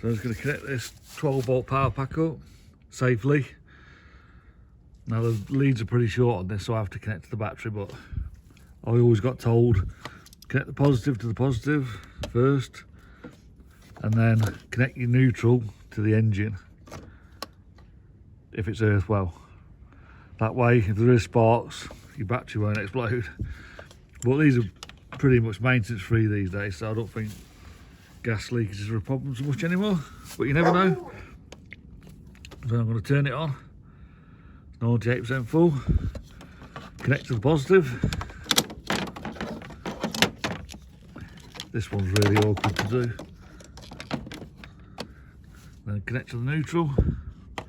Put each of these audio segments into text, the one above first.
So I'm just going to connect this 12 volt power pack up safely. Now the leads are pretty short on this, so I have to connect to the battery, but I always got told connect the positive to the positive first and then connect your neutral to the engine if it's earth well. That way if there is sparks your battery won't explode. But these are pretty much maintenance free these days, so I don't think gas leakages are a problem so much anymore, but you never know. So I'm going to turn it on, 98% full, connect to the positive. This one's really awkward to do. Then connect to the neutral,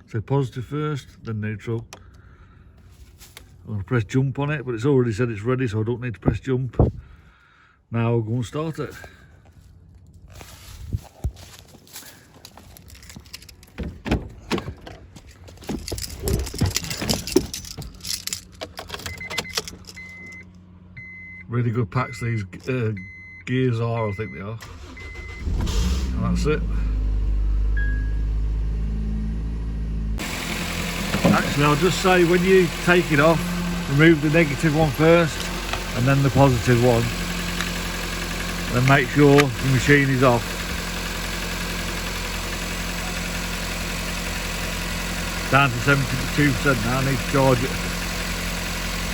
so positive first, then neutral. I'm going to press jump on it, but it's already said it's ready, so I don't need to press jump. Now I'll go and start it. Really good packs these gears are, I think they are. And that's it. Actually, I'll just say when you take it off, remove the negative one first and then the positive one. Then make sure the machine is off. Down to 72% now, I need to charge it.